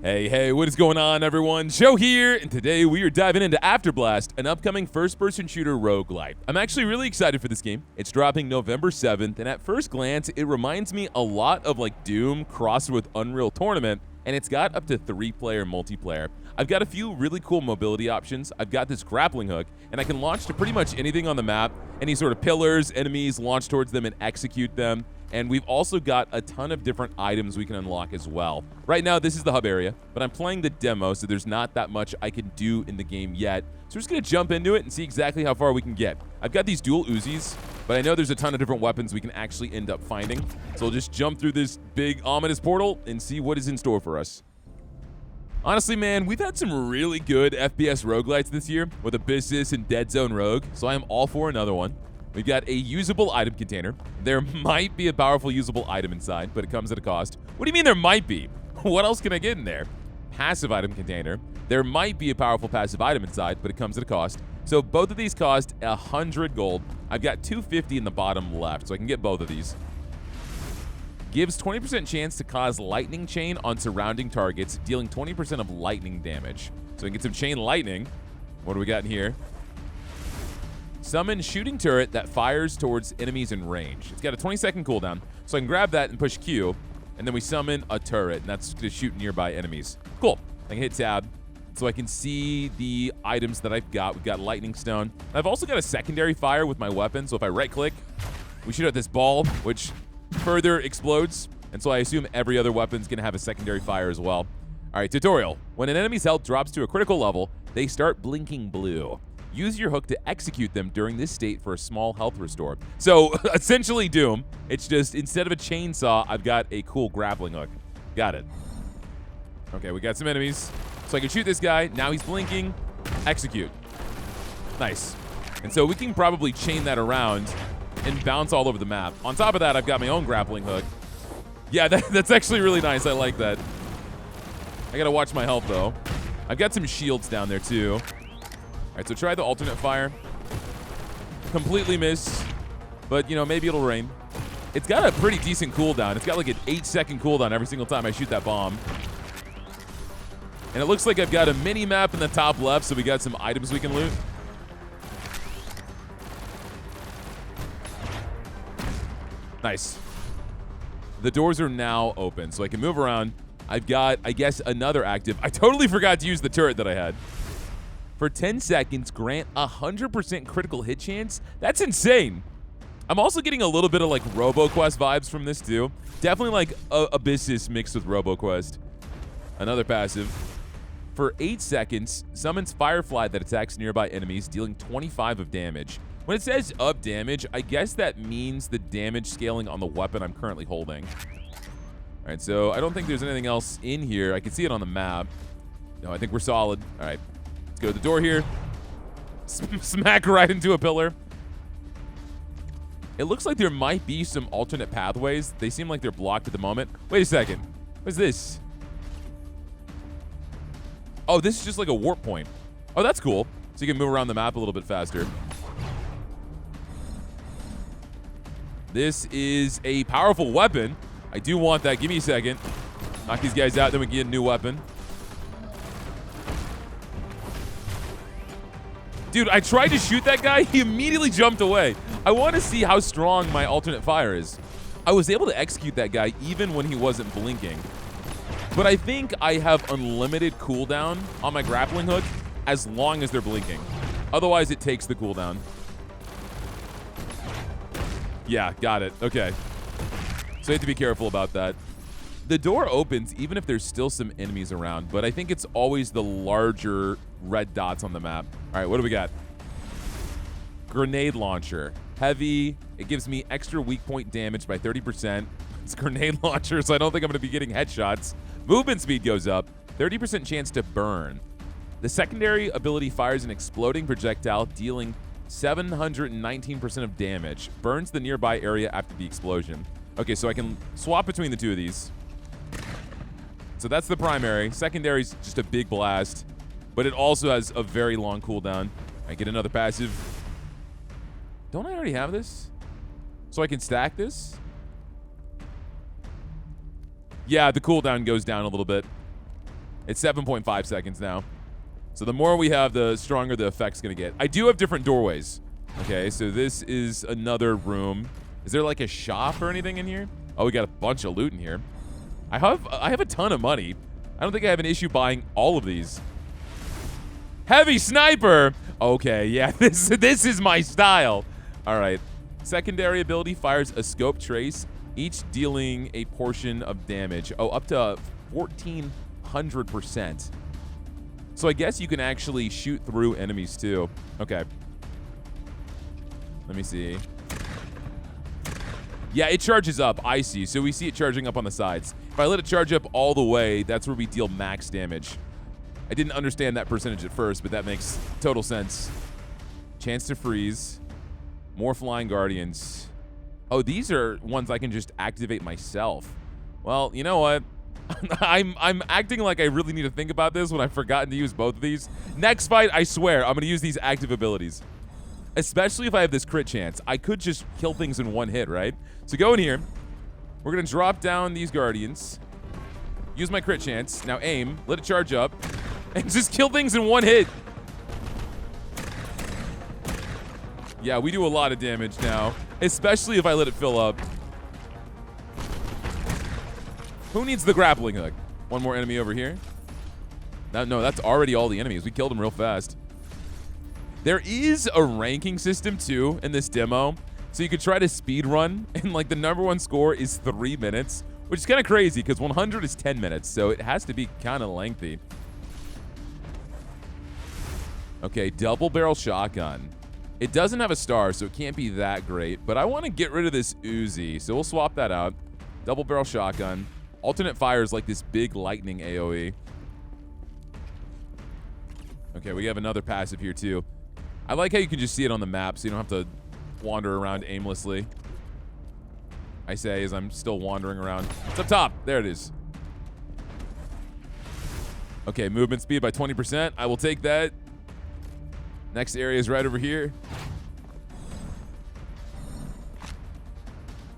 Hey, what is going on, everyone? Joe here, and today we are diving into Afterblast, an upcoming first-person shooter roguelite. I'm actually really excited for this game. It's dropping November 7th, and at first glance, it reminds me a lot of like Doom crossed with Unreal Tournament, and it's got up to 3-player multiplayer. I've got a few really cool mobility options. I've got this grappling hook, and I can launch to pretty much anything on the map, any sort of pillars, enemies, launch towards them and execute them. And we've also got a ton of different items we can unlock as well. Right now, this is the hub area, but I'm playing the demo, so there's not that much I can do in the game yet. So we're just gonna jump into it and see exactly how far we can get. I've got these dual Uzis, but I know there's a ton of different weapons we can actually end up finding. So we'll just jump through this big ominous portal and see what is in store for us. Honestly, man, we've had some really good FPS roguelites this year with Abyssus and Deadzone Rogue, so I am all for another one. We've got a usable item container. There might be a powerful usable item inside, but it comes at a cost. What do you mean there might be? What else can I get in there? Passive item container. There might be a powerful passive item inside, but it comes at a cost. So both of these cost 100 gold. I've got 250 in the bottom left, so I can get both of these. Gives 20% chance to cause lightning chain on surrounding targets, dealing 20% of lightning damage. So we can get some chain lightning. What do we got in here? Summon shooting turret that fires towards enemies in range. It's got a 20-second cooldown, so I can grab that and push Q, and then we summon a turret, and that's to shoot nearby enemies. Cool. I can hit tab, so I can see the items that I've got. We've got lightning stone. I've also got a secondary fire with my weapon, so if I right-click, we shoot at this ball, which further explodes, and so I assume every other weapon's gonna have a secondary fire as well. All right, tutorial. When an enemy's health drops to a critical level, they start blinking blue. Use your hook to execute them during this state for a small health restore. So, essentially Doom. It's just, instead of a chainsaw, I've got a cool grappling hook. Got it. Okay, we got some enemies. So I can shoot this guy. Now he's blinking. Execute. Nice. And so we can probably chain that around and bounce all over the map. On top of that, I've got my own grappling hook. Yeah, that's actually really nice. I like that. I gotta watch my health, though. I've got some shields down there, too. All right, so try the alternate fire. Completely miss, but, you know, maybe it'll rain. It's got a pretty decent cooldown. It's got like an 8-second cooldown every single time I shoot that bomb. And it looks like I've got a mini-map in the top left, so we got some items we can loot. Nice. The doors are now open, so I can move around. I've got, I guess, another active. I totally forgot to use the turret that I had. For 10 seconds, grant 100% critical hit chance. That's insane. I'm also getting a little bit of like RoboQuest vibes from this too. Definitely like Abyssus mixed with RoboQuest. Another passive. For 8 seconds, summons Firefly that attacks nearby enemies, dealing 25 of damage. When it says of damage, I guess that means the damage scaling on the weapon I'm currently holding. All right, so I don't think there's anything else in here. I can see it on the map. No, I think we're solid. All right. Go to the door here. Smack right into a pillar. It looks like there might be some alternate pathways. They seem like they're blocked at the moment. Wait a second. What's this? Oh, this is just like a warp point. Oh, that's cool. So you can move around the map a little bit faster. This is a powerful weapon. I do want that. Give me a second. Knock these guys out, then we can get a new weapon. Dude, I tried to shoot that guy. He immediately jumped away. I want to see how strong my alternate fire is. I was able to execute that guy even when he wasn't blinking. But I think I have unlimited cooldown on my grappling hook as long as they're blinking. Otherwise, it takes the cooldown. Yeah, got it. Okay. So you have to be careful about that. The door opens even if there's still some enemies around, but I think it's always the larger red dots on the map. All right, what do we got? Grenade launcher. Heavy. It gives me extra weak point damage by 30%. It's a grenade launcher, so I don't think I'm going to be getting headshots. Movement speed goes up. 30% chance to burn. The secondary ability fires an exploding projectile, dealing 719% of damage. Burns the nearby area after the explosion. Okay, so I can swap between the two of these. So that's the primary. Secondary's just a big blast, but it also has a very long cooldown. I get another passive. Don't I already have this? So I can stack this? Yeah, the cooldown goes down a little bit. It's 7.5 seconds now. So the more we have, the stronger the effect's going to get. I do have different doorways. Okay, so this is another room. Is there like a shop or anything in here? Oh, we got a bunch of loot in here. I have a ton of money. I don't think I have an issue buying all of these. Heavy sniper. Okay, yeah, this is my style. All right. Secondary ability fires a scope trace, each dealing a portion of damage. Oh, up to 1,400%. So I guess you can actually shoot through enemies too. Okay. Let me see. Yeah, it charges up. I see. So we see it charging up on the sides. If I let it charge up all the way, that's where we deal max damage. I didn't understand that percentage at first, but that makes total sense. Chance to freeze. More flying guardians. Oh, these are ones I can just activate myself. Well, you know what? I'm acting like I really need to think about this when I've forgotten to use both of these. Next fight, I swear, I'm going to use these active abilities. Especially if I have this crit chance. I could just kill things in one hit, right? So go in here. We're going to drop down these guardians. Use my crit chance. Now aim. Let it charge up. And just kill things in one hit. Yeah, we do a lot of damage now. Especially if I let it fill up. Who needs the grappling hook? One more enemy over here. No, that's already all the enemies. We killed them real fast. There is a ranking system, too, in this demo. So you could try to speed run, and, like, the #1 score is 3 minutes, which is kind of crazy because 100 is 10 minutes, so it has to be kind of lengthy. Okay, double barrel shotgun. It doesn't have a star, so it can't be that great, but I want to get rid of this Uzi, so we'll swap that out. Double barrel shotgun. Alternate fire is like this big lightning AoE. Okay, we have another passive here too. I like how you can just see it on the map, so you don't have to wander around aimlessly. I say as I'm still wandering around. It's up top. There it is. Okay, movement speed by 20%. I will take that. Next area is right over here.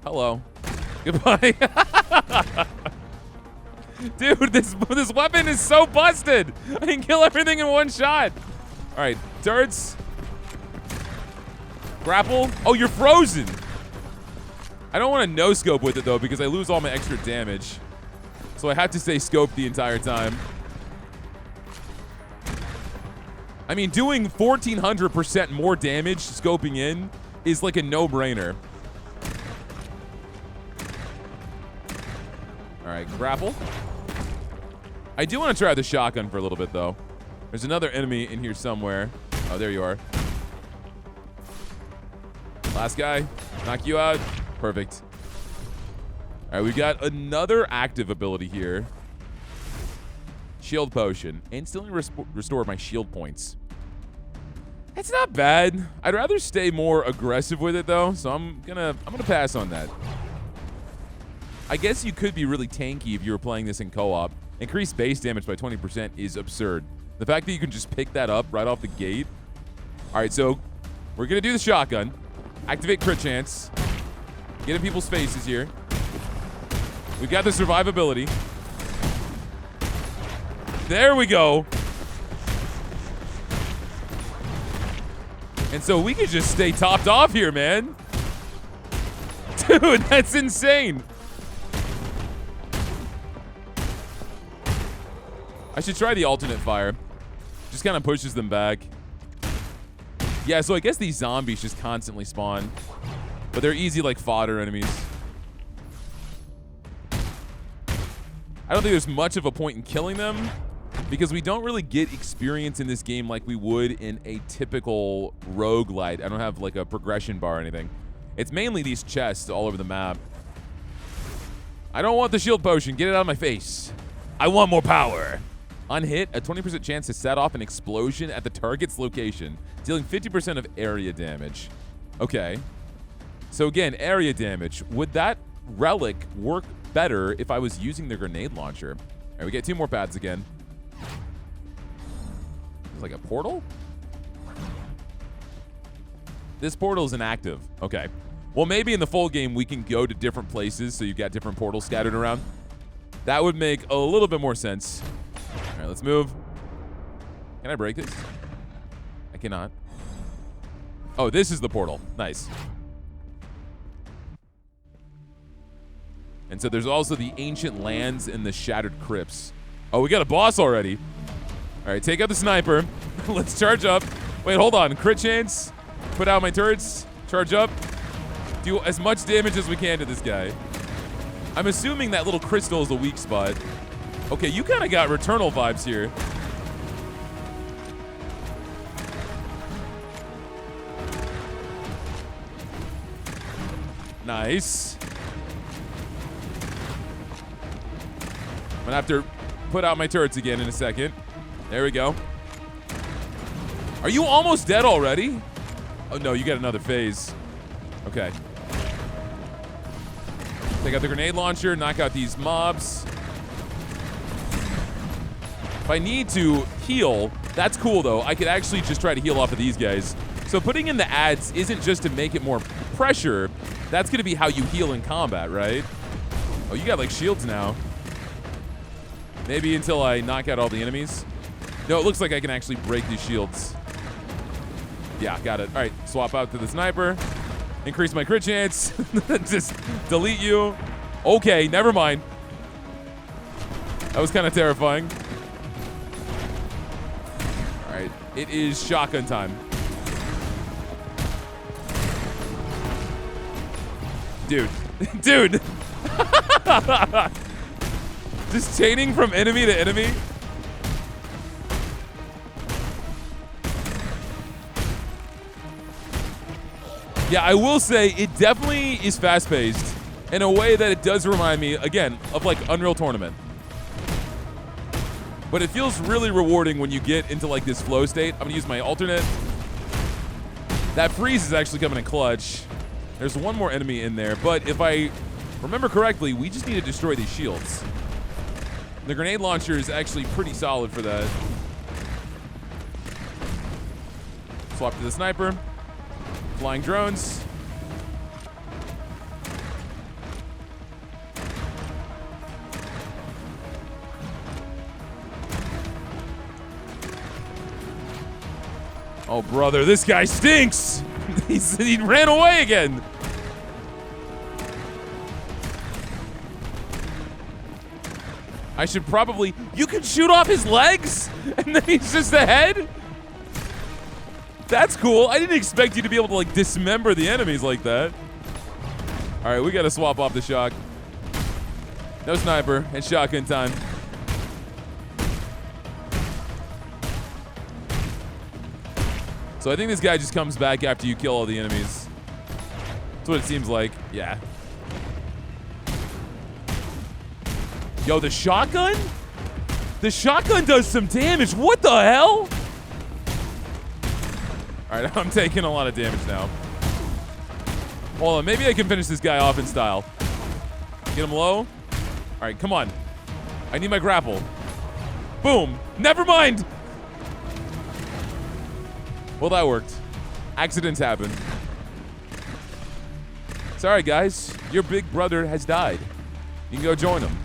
Hello. Goodbye. Dude, this weapon is so busted. I can kill everything in one shot. All right, turrets. Grapple. Oh, you're frozen. I don't want to no-scope with it, though, because I lose all my extra damage. So I have to stay scoped the entire time. I mean, doing 1,400% more damage scoping in is like a no-brainer. All right, grapple. I do want to try the shotgun for a little bit, though. There's another enemy in here somewhere. Oh, there you are. Last guy. Knock you out. Perfect. All right, we got another active ability here. Shield potion. Instantly restore my shield points. It's not bad. I'd rather stay more aggressive with it, though, so I'm gonna pass on that. I guess you could be really tanky if you were playing this in co-op. Increased base damage by 20% is absurd. The fact that you can just pick that up right off the gate. All right, so we're going to do the shotgun. Activate crit chance. Get in people's faces here. We've got the survivability. There we go. And so we could just stay topped off here, man. Dude, that's insane. I should try the alternate fire. Just kind of pushes them back. Yeah, so I guess these zombies just constantly spawn. But they're easy, like, fodder enemies. I don't think there's much of a point in killing them because we don't really get experience in this game like we would in a typical roguelite. I don't have, like, a progression bar or anything. It's mainly these chests all over the map. I don't want the shield potion. Get it out of my face. I want more power. On hit, a 20% chance to set off an explosion at the target's location, dealing 50% of area damage. Okay. So again, area damage. Would that relic work better if I was using the grenade launcher? All right, we get 2 more paths again. It's like a portal? This portal is inactive. Okay. Well, maybe in the full game we can go to different places so you've got different portals scattered around. That would make a little bit more sense. All right, let's move. Can I break this? I cannot. Oh, this is the portal. Nice. And so there's also the ancient lands and the shattered crypts. Oh, we got a boss already. All right, take out the sniper. Let's charge up. Wait, hold on. Crit chance. Put out my turrets. Charge up. Do as much damage as we can to this guy. I'm assuming that little crystal is the weak spot. Okay, you kind of got Returnal vibes here. Nice. I'm gonna have to put out my turrets again in a second. There we go. Are you almost dead already? Oh no, you got another phase. Okay. Take out the grenade launcher, knock out these mobs. If I need to heal, that's cool though. I could actually just try to heal off of these guys. So putting in the ads isn't just to make it more pressure. That's gonna be how you heal in combat, right? Oh, you got like shields now. Maybe until I knock out all the enemies. No, it looks like I can actually break these shields. Yeah, got it. All right, swap out to the sniper. Increase my crit chance. Just delete you. Okay, never mind. That was kind of terrifying. All right, it is shotgun time. Dude. Dude. Just chaining from enemy to enemy. Yeah, I will say it definitely is fast-paced in a way that it does remind me, again, of like Unreal Tournament. But it feels really rewarding when you get into like this flow state. I'm gonna use my alternate. That freeze is actually coming in clutch. There's one more enemy in there, but if I remember correctly, we just need to destroy these shields. The grenade launcher is actually pretty solid for that. Swap to the sniper. Flying drones. Oh, brother, this guy stinks. He ran away again. I should probably... You can shoot off his legs? And then he's just a head? That's cool. I didn't expect you to be able to, like, dismember the enemies like that. All right, we got to swap off the shock. No sniper. It's shotgun time. So I think this guy just comes back after you kill all the enemies. That's what it seems like. Yeah. Yo, the shotgun? The shotgun does some damage. What the hell? All right, I'm taking a lot of damage now. Hold on, maybe I can finish this guy off in style. Get him low. All right, come on. I need my grapple. Boom. Never mind. Well, that worked. Accidents happen. Sorry, guys. Your big brother has died. You can go join him.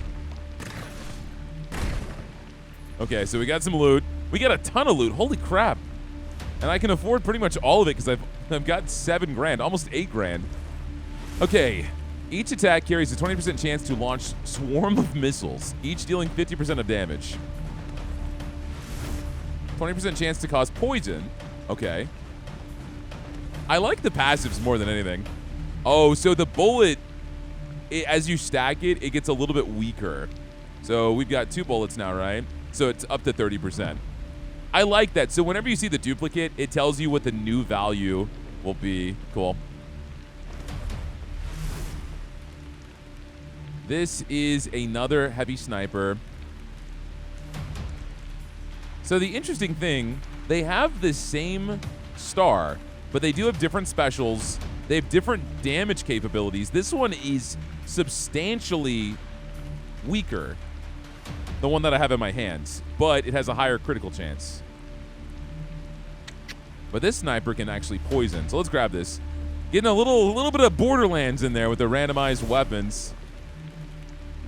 Okay, so we got some loot. We got a ton of loot. Holy crap. And I can afford pretty much all of it because I've got 7 grand, almost 8 grand. Okay. Each attack carries a 20% chance to launch swarm of missiles, each dealing 50% of damage. 20% chance to cause poison. Okay. I like the passives more than anything. Oh, so the bullet, as you stack it, it gets a little bit weaker. So we've got 2 bullets now, right? So it's up to 30%. I like that. So whenever you see the duplicate, it tells you what the new value will be. Cool. This is another heavy sniper. So the interesting thing, they have the same star, but they do have different specials. They have different damage capabilities. This one is substantially weaker, the one that I have in my hands, but it has a higher critical chance. But this sniper can actually poison. So let's grab this. Getting a little bit of Borderlands in there with the randomized weapons.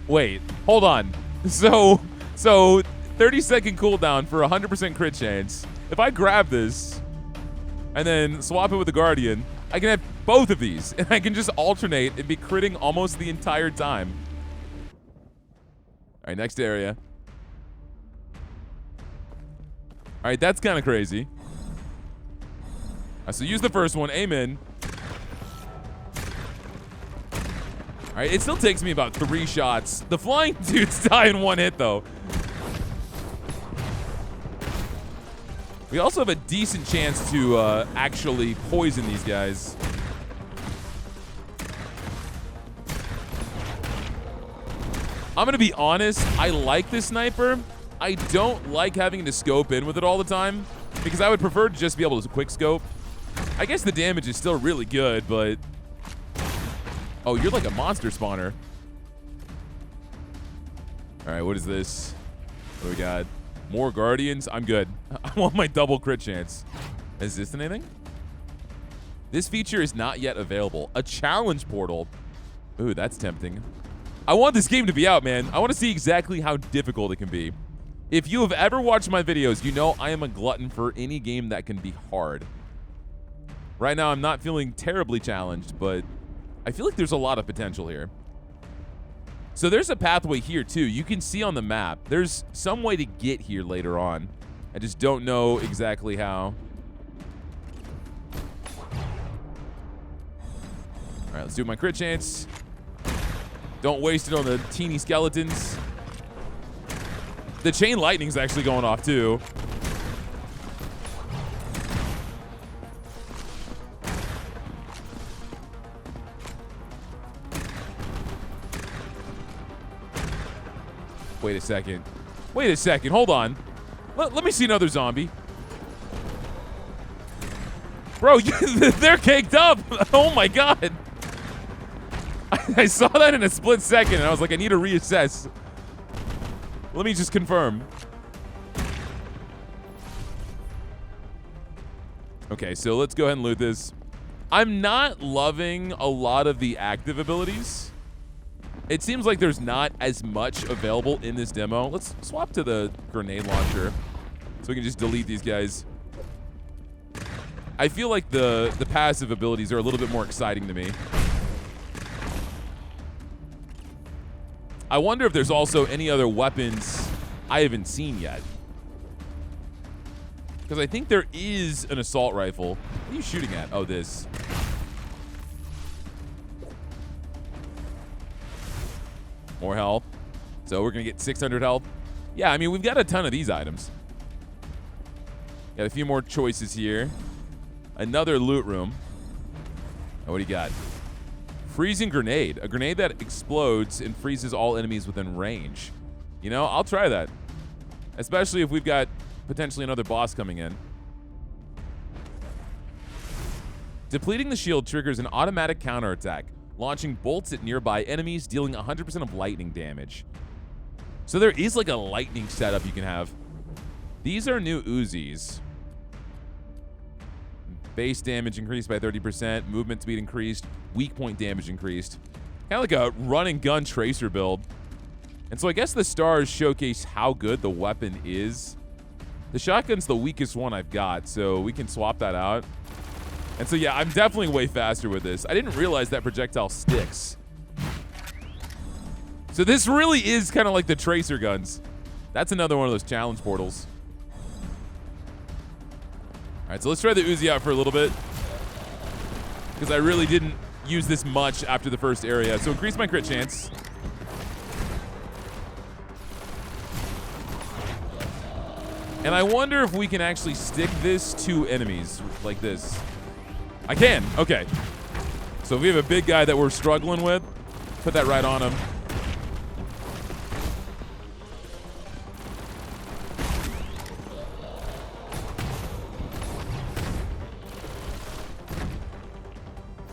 Wait, hold on. So 30-second cooldown for 100% crit chance. If I grab this and then swap it with the Guardian, I can have both of these, and I can just alternate and be critting almost the entire time. All right, next area. All right, that's kind of crazy. All right, so use the first one, aim in. All right, it still takes me about 3 shots. The flying dudes die in 1 hit, though. We also have a decent chance to actually poison these guys. I'm going to be honest, I like this sniper. I don't like having to scope in with it all the time because I would prefer to just be able to quick scope. I guess the damage is still really good, but... Oh, you're like a monster spawner. All right, what is this? What do we got? More Guardians? I'm good. I want my double crit chance. Is this anything? This feature is not yet available. A challenge portal. Ooh, that's tempting. I want this game to be out, man. I want to see exactly how difficult it can be. If you have ever watched my videos, you know I am a glutton for any game that can be hard. Right now, I'm not feeling terribly challenged, but I feel like there's a lot of potential here. So there's a pathway here, too. You can see on the map. There's some way to get here later on. I just don't know exactly how. All right, let's do my crit chance. Don't waste it on the teeny skeletons. The chain lightning's actually going off, too. Wait a second. Wait a second. Hold on. Let me see another zombie. Bro, they're caked up. Oh, my God. I saw that in a split second, and I was like, I need to reassess. Let me just confirm. Okay, so let's go ahead and loot this. I'm not loving a lot of the active abilities. It seems like there's not as much available in this demo. Let's swap to the grenade launcher so we can just delete these guys. I feel like the passive abilities are a little bit more exciting to me. I wonder if there's also any other weapons I haven't seen yet. Because I think there is an assault rifle. What are you shooting at? Oh, this. More health. So we're going to get 600 health. Yeah, I mean, we've got a ton of these items. Got a few more choices here. Another loot room. Oh, what do you got? Freezing grenade. A grenade that explodes and freezes all enemies within range. You know, I'll try that. Especially if we've got potentially another boss coming in. Depleting the shield triggers an automatic counterattack, launching bolts at nearby enemies, dealing 100% of lightning damage. So there is like a lightning setup you can have. These are new Uzis. Base damage increased by 30%, movement speed increased, weak point damage increased. Kind of like a run and gun tracer build. And so I guess the stars showcase how good the weapon is. The shotgun's the weakest one I've got, so we can swap that out. And so yeah, I'm definitely way faster with this. I didn't realize that projectile sticks. So this really is kind of like the tracer guns. That's another one of those challenge portals. All right, so let's try the Uzi out for a little bit, because I really didn't use this much after the first area. So increase my crit chance. And I wonder if we can actually stick this to enemies like this. I can. Okay. So if we have a big guy that we're struggling with, put that right on him.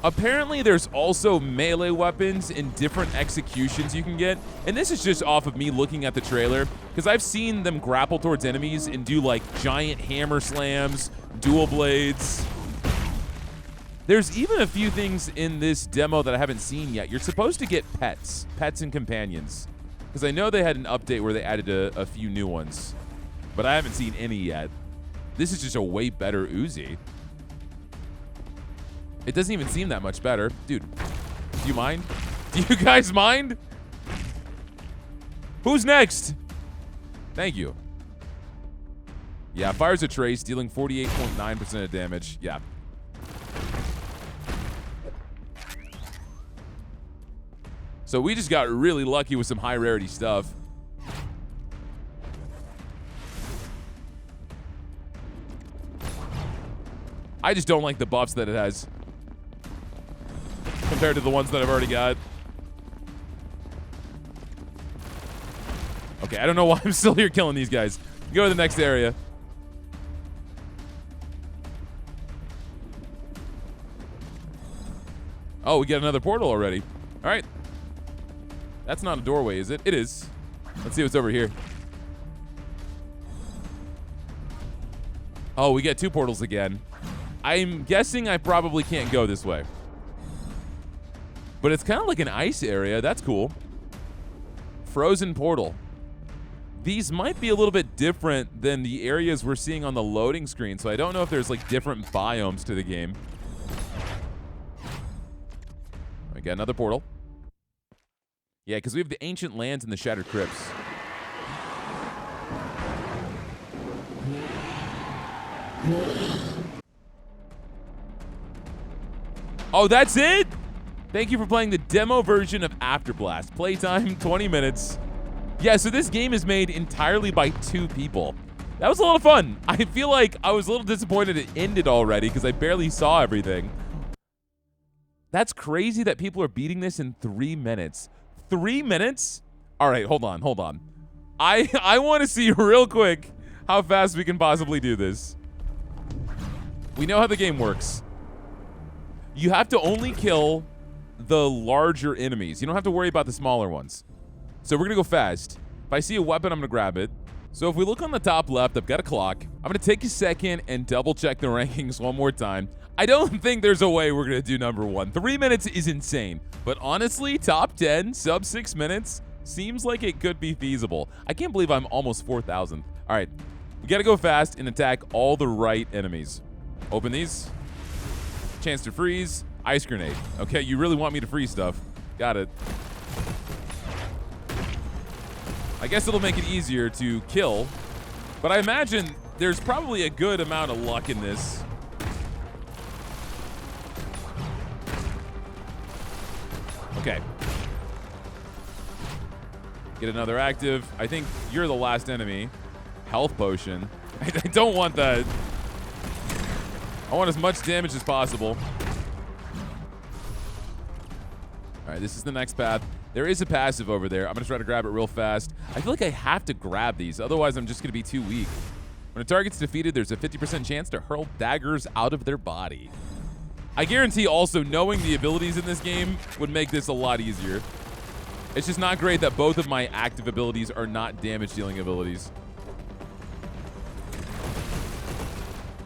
Apparently, there's also melee weapons and different executions you can get. And this is just off of me looking at the trailer, because I've seen them grapple towards enemies and do like giant hammer slams, dual blades. There's even a few things in this demo that I haven't seen yet. You're supposed to get pets and companions, Because I know they had an update where they added a few new ones. But I haven't seen any yet. This is just a way better Uzi. It doesn't even seem that much better. Dude, do you mind? Do you guys mind? Who's next? Thank you. Yeah, fires a trace, dealing 48.9% of damage. Yeah. So we just got really lucky with some high rarity stuff. I just don't like the buffs that it has compared to the ones that I've already got. Okay, I don't know why I'm still here killing these guys. Go to the next area. Oh, we get another portal already. All right. That's not a doorway, is it? It is. Let's see what's over here. Oh, we get 2 portals again. I'm guessing I probably can't go this way. But it's kind of like an ice area. That's cool. Frozen portal. These might be a little bit different than the areas we're seeing on the loading screen, so I don't know if there's like different biomes to the game. We got another portal. Yeah, because we have the ancient lands and the shattered crypts. Oh, that's it? Thank you for playing the demo version of Afterblast. Playtime, 20 minutes. Yeah, so this game is made entirely by 2 people. That was a lot of fun. I feel like I was a little disappointed it ended already because I barely saw everything. That's crazy that people are beating this in 3 minutes. 3 minutes? All right, hold on. I want to see real quick how fast we can possibly do this. We know how the game works. You have to only kill the larger enemies. You don't have to worry about the smaller ones. So we're going to go fast. If I see a weapon, I'm going to grab it. So if we look on the top left, I've got a clock. I'm going to take a second and double check the rankings one more time. I don't think there's a way we're going to do number 1. 3 minutes is insane. But honestly, top 10, sub 6 minutes, seems like it could be feasible. I can't believe I'm almost 4,000. All right, we got to go fast and attack all the right enemies. Open these. Chance to freeze. Ice grenade. Okay, you really want me to freeze stuff. Got it. I guess it'll make it easier to kill. But I imagine there's probably a good amount of luck in this. Okay. Get another active. I think you're the last enemy. Health potion. I don't want that. I want as much damage as possible. All right, this is the next path. There is a passive over there. I'm going to try to grab it real fast. I feel like I have to grab these. Otherwise, I'm just going to be too weak. When a target's defeated, there's a 50% chance to hurl daggers out of their body. I guarantee also knowing the abilities in this game would make this a lot easier. It's just not great that both of my active abilities are not damage-dealing abilities.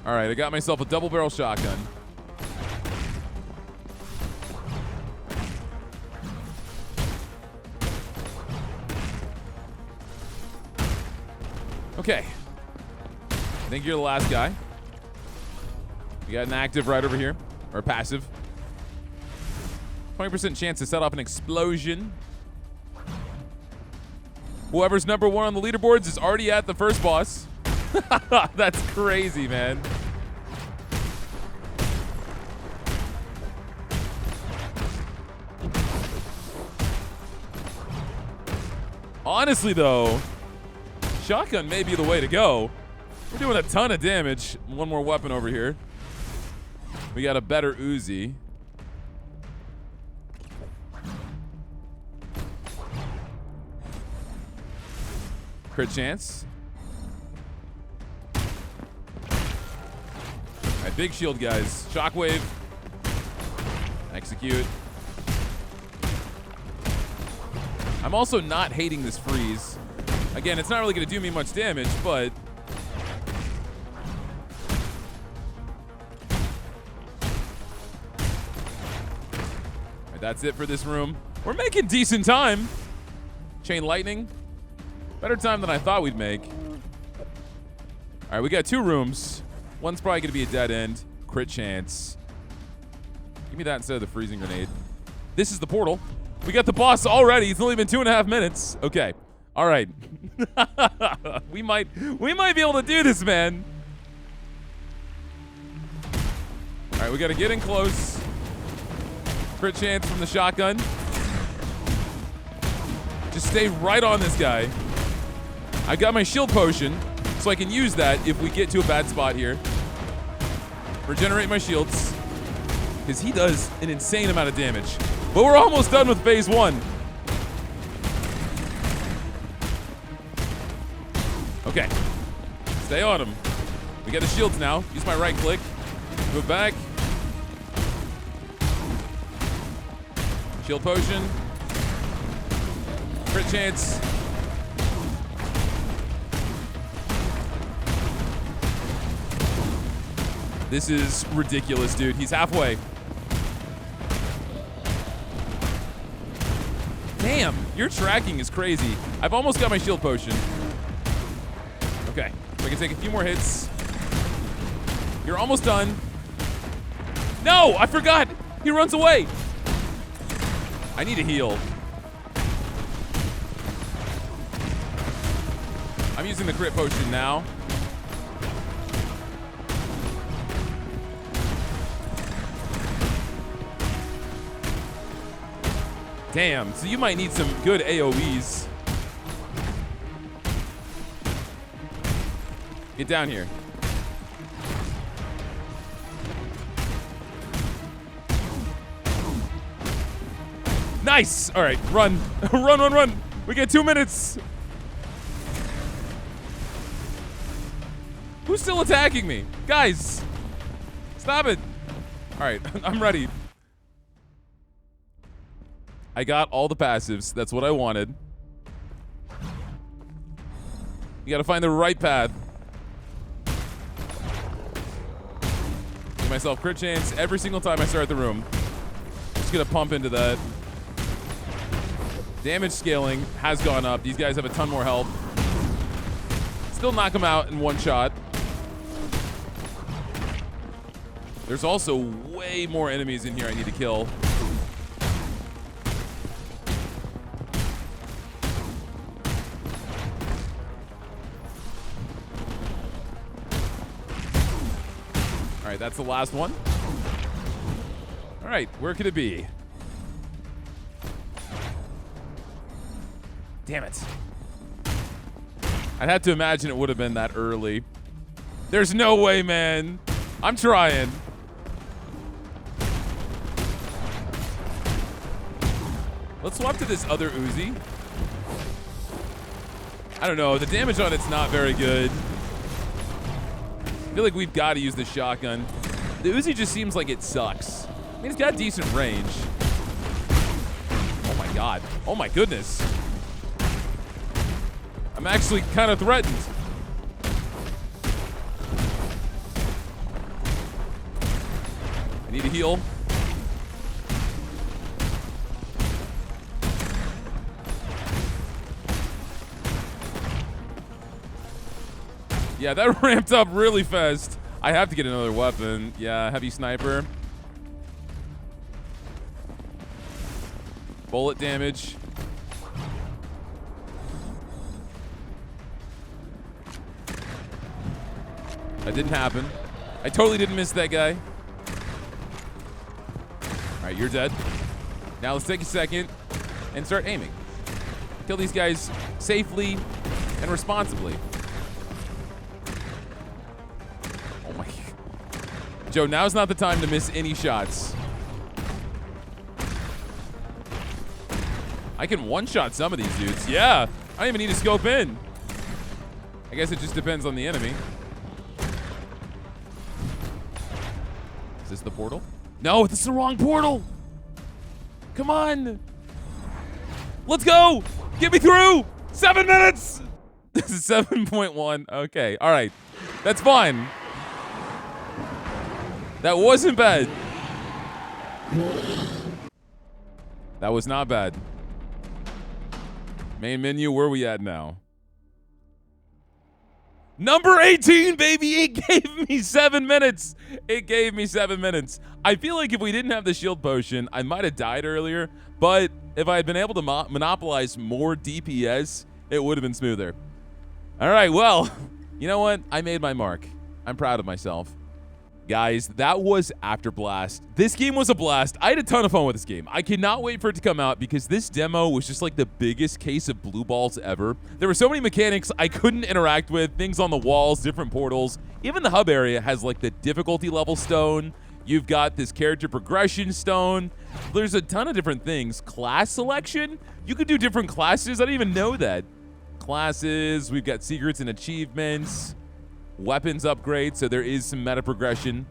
All right, I got myself a double-barrel shotgun. Okay. I think you're the last guy. We got an active right over here. Or passive. 20% chance to set off an explosion. Whoever's number 1 on the leaderboards is already at the first boss. That's crazy, man. Honestly, though, shotgun may be the way to go. We're doing a ton of damage. One more weapon over here. We got a better Uzi. Crit chance. All right, big shield, guys. Shockwave. Execute. I'm also not hating this freeze. Again, it's not really going to do me much damage, but... All right, that's it for this room. We're making decent time. Chain lightning. Better time than I thought we'd make. All right, we got 2 rooms. One's probably going to be a dead end. Crit chance. Give me that instead of the freezing grenade. This is the portal. We got the boss already. It's only been 2.5 minutes. Okay. All right. we might be able to do this, man. All right, we got to get in close. Crit chance from the shotgun. Just stay right on this guy. I got my shield potion, so I can use that if we get to a bad spot here. Regenerate my shields, because he does an insane amount of damage. But we're almost done with phase 1. Okay. Stay on him. We got the shields now. Use my right click. Move back. Shield potion. Crit chance. This is ridiculous, dude. He's halfway. Damn, your tracking is crazy. I've almost got my shield potion. Okay, so I can take a few more hits. You're almost done. No, I forgot. He runs away. I need a heal. I'm using the crit potion now. Damn, so you might need some good AoEs. Get down here. Nice! All right, run. Run, run, run. We get 2 minutes. Who's still attacking me? Guys, stop it. All right, I'm ready. I got all the passives. That's what I wanted. You gotta find the right path. Give myself crit chance every single time I start the room. Just gonna pump into that. Damage scaling has gone up. These guys have a ton more health. Still knock them out in 1 shot. There's also way more enemies in here I need to kill. All right, that's the last one. All right, where could it be? Damn it. I'd have to imagine it would have been that early. There's no way, man. I'm trying. Let's swap to this other Uzi. I don't know. The damage on it's not very good. I feel like we've got to use the shotgun. The Uzi just seems like it sucks. I mean, it's got decent range. Oh, my God. Oh, my goodness. I'm actually kind of threatened. I need a heal. Yeah, that ramped up really fast. I have to get another weapon. Yeah, heavy sniper. Bullet damage. That didn't happen. I totally didn't miss that guy. All right, you're dead. Now let's take a second and start aiming. Kill these guys safely and responsibly. Oh my. Joe, now's not the time to miss any shots. I can one-shot some of these dudes. Yeah, I don't even need to scope in. I guess it just depends on the enemy. Is this the portal? No, this is the wrong portal. Come on. Let's go. Get me through. 7 minutes. This is 7.1. Okay, all right. That's fine. That wasn't bad. That was not bad. Main menu, where are we at now? Number 18, baby! It gave me 7 minutes. It gave me 7 minutes. I feel like if we didn't have the shield potion, I might have died earlier, but if I had been able to monopolize more DPS, it would have been smoother. All right, well, you know what? I made my mark. I'm proud of myself. Guys, that was Afterblast. This game was a blast. I had a ton of fun with this game. I cannot wait for it to come out because this demo was just like the biggest case of blue balls ever. There were so many mechanics I couldn't interact with, things on the walls, different portals. Even the hub area has like the difficulty level stone. You've got this character progression stone. There's a ton of different things. Class selection? You could do different classes. I didn't even know that. Classes, we've got secrets and achievements. Weapons upgrades, so there is some meta progression,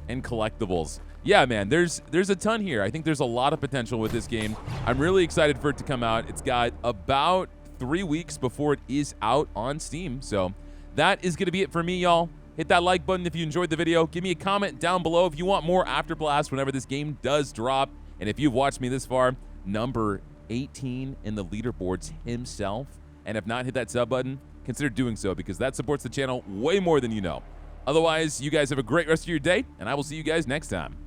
and collectibles. Yeah, man, there's a ton here. I think there's a lot of potential with this game. I'm really excited for it to come out. It's got about 3 weeks before it is out on Steam, so that is going to be it for me, y'all. Hit that like button if you enjoyed the video. Give me a comment down below if you want more Afterblast whenever this game does drop. And if you've watched me this far, number 18 in the leaderboards himself. And if not, hit that sub button. Consider doing so because that supports the channel way more than you know. Otherwise, you guys have a great rest of your day, and I will see you guys next time.